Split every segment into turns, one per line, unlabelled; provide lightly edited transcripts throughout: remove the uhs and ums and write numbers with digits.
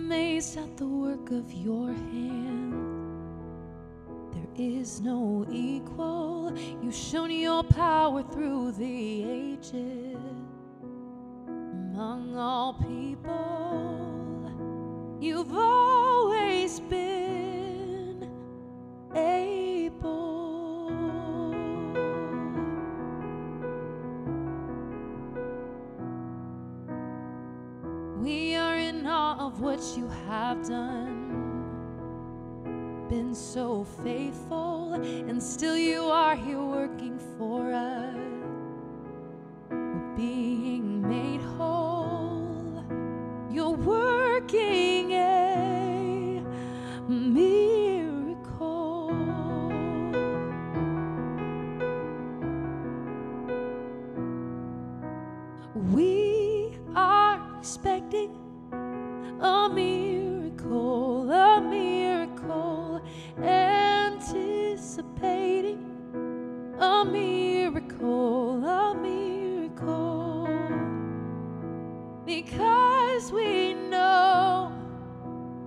amazed at the work of your hand. There is no equal. You've shown your power through the ages. Among all people, you've always been able. We are in awe of what you have done. Been so faithful, and still you are here working for us. We're being made whole. You're working a miracle. We are expecting a miracle, anticipating a miracle, because we know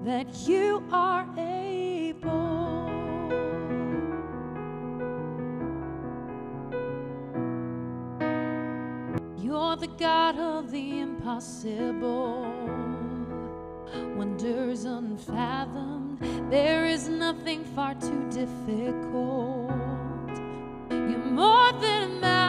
that you are able. You're the God of the impossible, wonders unfathomed. There is nothing far too difficult. You're more than a